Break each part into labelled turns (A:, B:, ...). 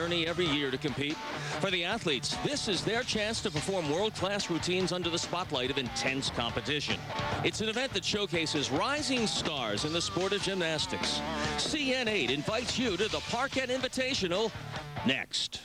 A: journey every year to compete. For the athletes, this is their chance to perform world-class routines under the spotlight of intense competition. It's an event that showcases rising stars in the sport of gymnastics. CN8 invites you to the Parkette Invitational next.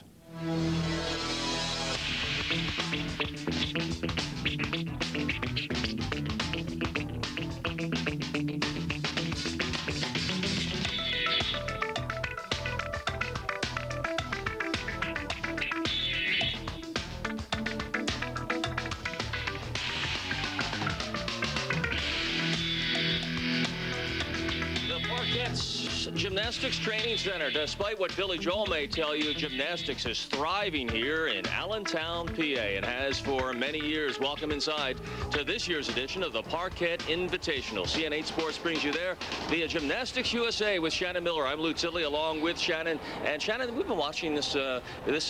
A: Gymnastics Training Center. Despite what Billy Joel may tell you, gymnastics is thriving here in Allentown, PA, and has for many years. Welcome inside to this year's edition of the Parkette Invitational. CN8 Sports brings you there via Gymnastics USA with Shannon Miller. I'm Luke Sidley along with Shannon. And Shannon, we've been watching this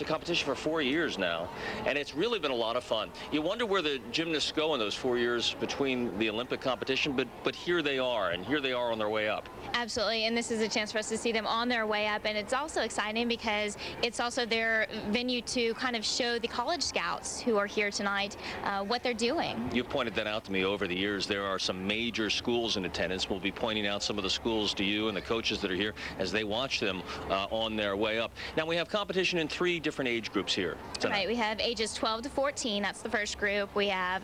A: competition for 4 years now, and it's really been a lot of fun. You wonder where the gymnasts go in those 4 years between the Olympic competition, but here they are, and here they are on their way up.
B: Absolutely, and this is a chance for us to see them on their way up, and it's also exciting because it's also their venue to kind of show the college scouts who are here tonight what they're doing. You pointed that out to me over the years. There are some major schools in attendance. We'll be pointing out some of the schools to you and the coaches that are here as they watch them on their way up. Now, we have competition in 3 different age groups here tonight. Right, we have ages 12 to 14. That's the first group. We have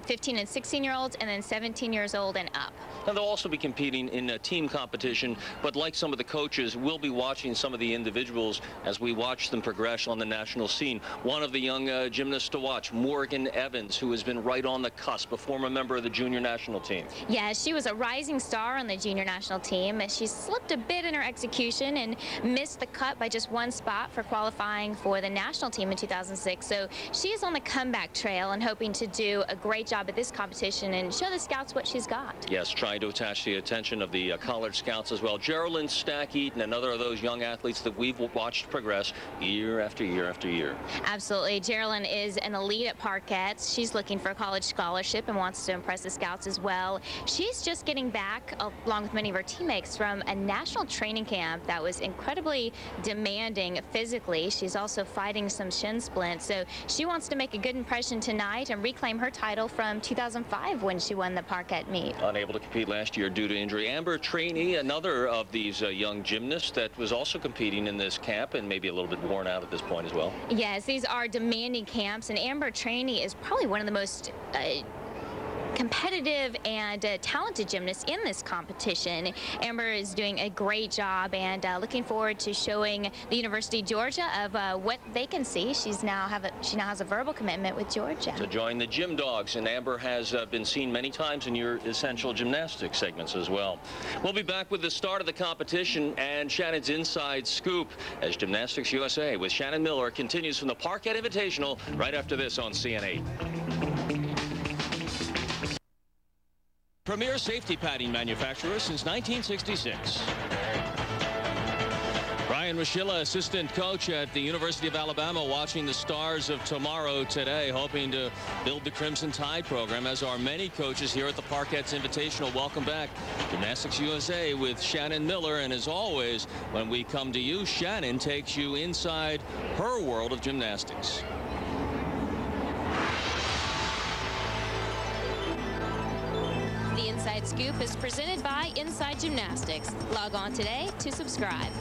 B: 15 and 16-year-olds, and then 17 years old and up. Now, they'll also be competing in a team competition, but like some of the coaches, we'll be watching some of the individuals as we watch them progress on the national scene. One of the young gymnasts to watch, Morgan Evans, who has been right on the cusp, a former member of the junior national team. Yeah, she was a rising star on the junior national team. She slipped a bit in her execution and missed the cut by just 1 spot for qualifying for the national team in 2006. So she is on the comeback trail and hoping to do a great job at this competition and show the scouts what she's got. Yes, trying to attach the attention of the college scouts as well. Geraldine Stack-Eaton, another of those young athletes that we've watched progress year after year after year. Absolutely. Geraldine is an elite at Parkette. She's looking for a college scholarship and wants to impress the scouts as well. She's just getting back, along with many of her teammates, from a national training camp that was incredibly demanding physically. She's also fighting some shin splints, so she wants to make a good impression tonight and reclaim her title from 2005 when she won the Parkette meet. Unable to compete last year due to injury. Amber Trainee, another of these young gymnasts that was also competing in this camp and maybe a little bit worn out at this point as well. Yes, these are demanding camps, and Amber Trainee is probably one of the most competitive and talented gymnasts in this competition. Amber is doing a great job and looking forward to showing the University of Georgia of what they can see. She now has a verbal commitment with Georgia to join the Gym Dogs, and Amber has been seen many times in your essential gymnastics segments as well. We'll be back with the start of the competition and Shannon's Inside Scoop as Gymnastics USA with Shannon Miller continues from the Parkette Invitational right after this on CN8. Premier safety padding manufacturer since 1966. Brian Rashilla, assistant coach at the University of Alabama, watching the stars of tomorrow today, hoping to build the Crimson Tide program, as are many coaches here at the Parkette's Invitational. Welcome back. Gymnastics USA with Shannon Miller, and as always, when we come to you, Shannon takes you inside her world of gymnastics. The Inside Scoop is presented by Inside Gymnastics. Log on today to subscribe.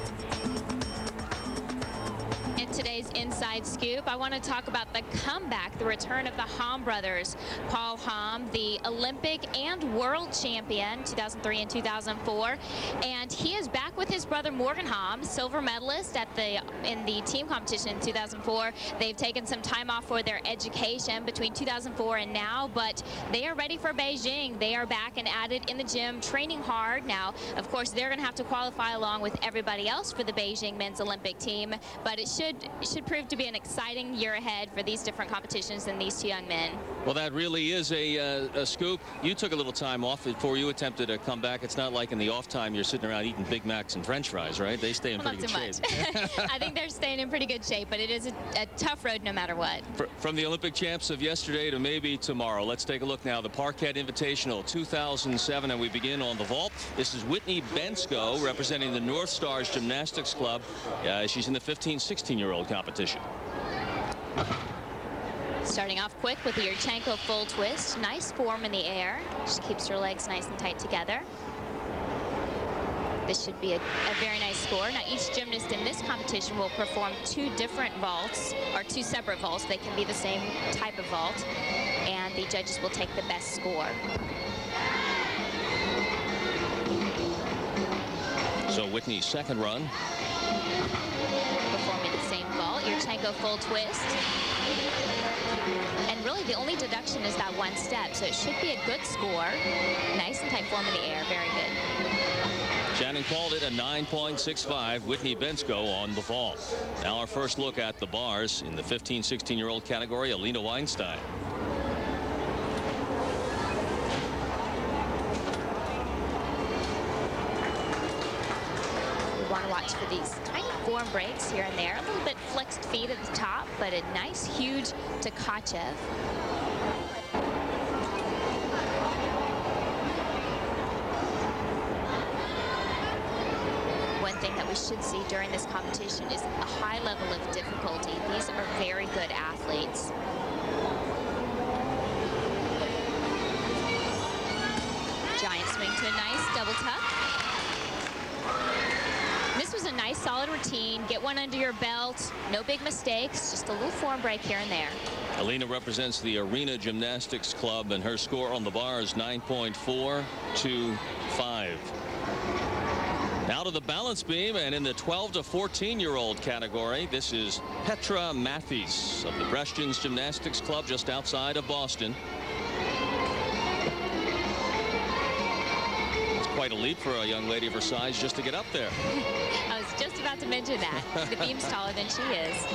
B: In today's Inside Scoop, I want to talk about the comeback, the return of the Hamm brothers. Paul Hamm, the Olympic and world champion 2003 and 2004, and he is back with his brother Morgan Hamm, silver medalist in the team competition in 2004. They've taken some time off for their education between 2004 and now, but they are ready for Beijing. They are back and at it in the gym, training hard. Now, of course, they're going to have to qualify along with everybody else for the Beijing men's Olympic team, but it should prove to be an exciting year ahead for these different competitions and these two young men.
A: Well, that really is a scoop. You took a little time off before you attempted to come back. It's not like in the off time you're sitting around eating Big Macs and French fries, right? They stay in pretty good shape.
B: I think they're staying in pretty good shape, but it is a tough road no matter what.
A: From the Olympic champs of yesterday to maybe tomorrow, let's take a look now. The Parkette Invitational 2007, and we begin on the vault. This is Whitney Bensko representing the North Stars Gymnastics Club. She's in the 15-16-year-old competition.
B: Starting off quick with the Yurchenko full twist. Nice form in the air. She keeps her legs nice and tight together. This should be a very nice score. Now, each gymnast in this competition will perform two different vaults, or two separate vaults. They can be the same type of vault, and the judges will take the best score.
A: So Whitney's second run.
B: Performing the same vault, Yurchenko full twist. And really the only deduction is that one step, so it should be a good score. Nice and tight form in the air, very good.
A: Shannon called it a 9.65. Whitney Bensko on the vault. Now our first look at the bars in the 15-16-year-old category, Alina Weinstein.
B: Want to watch for these tiny form breaks here and there. A little bit flexed feet at the top, but a nice, huge Tkachev. One thing that we should see during this competition is a high level of difficulty. These are very good athletes. Giant swing to a nice double tuck. This was a nice solid routine. Get one under your belt. No big mistakes. Just a little form break here and there.
A: Alina represents the Arena Gymnastics Club, and her score on the bar is 9.425. Now to the balance beam, and in the 12 to 14-year-old category, this is Petra Matthies of the Brestians Gymnastics Club just outside of Boston. Quite a leap for a young lady of her size just to get up there.
B: I was just about to mention that. The beam's taller than she is.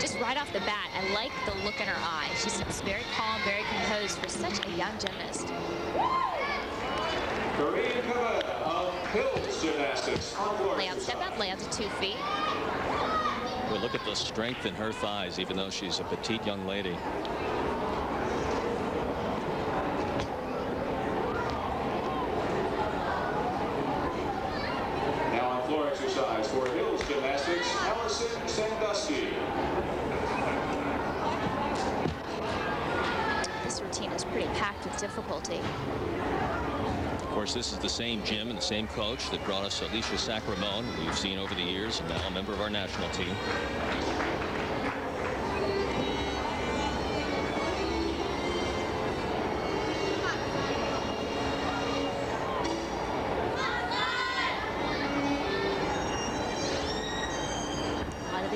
B: Just right off the bat, I like the look in her eye. She seems very calm, very composed for such a young gymnast. Layout step up, layout to 2 feet.
A: Well, look at the strength in her thighs, even though she's a petite young lady.
C: Exercise for Hills Gymnastics, Allison Sandusky.
B: This routine is pretty packed with difficulty.
A: Of course, this is the same gym and the same coach that brought us Alicia Sacramone, who we've seen over the years, and now a member of our national team.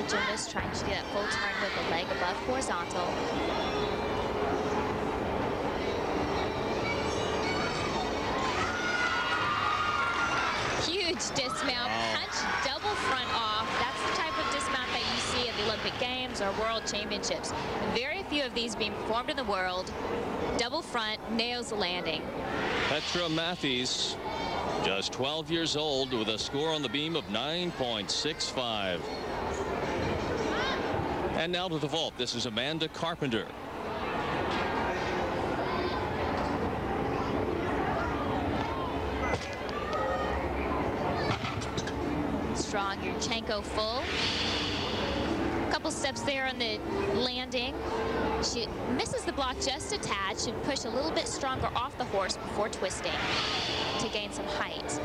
B: Gymnast trying to do that full turn with the leg above horizontal. Huge dismount, punch double front off. That's the type of dismount that you see at the Olympic Games or World Championships. Very few of these being performed in the world. Double front, nails the landing.
A: Petra Matthies, just 12 years old, with a score on the beam of 9.65. And now to the vault. This is Amanda Carpenter.
B: Strong Yurchenko full. Couple steps there on the landing. She misses the block just a tad. Should push a little bit stronger off the horse before twisting to gain some height.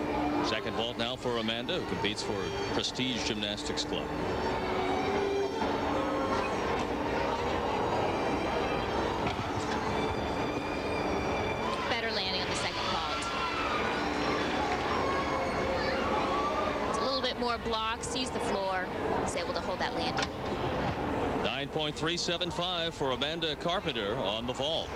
A: Second vault now for Amanda, who competes for Prestige Gymnastics Club.
B: More block, sees the floor, is able to hold that landing.
A: 9.375 for Amanda Carpenter on the vault.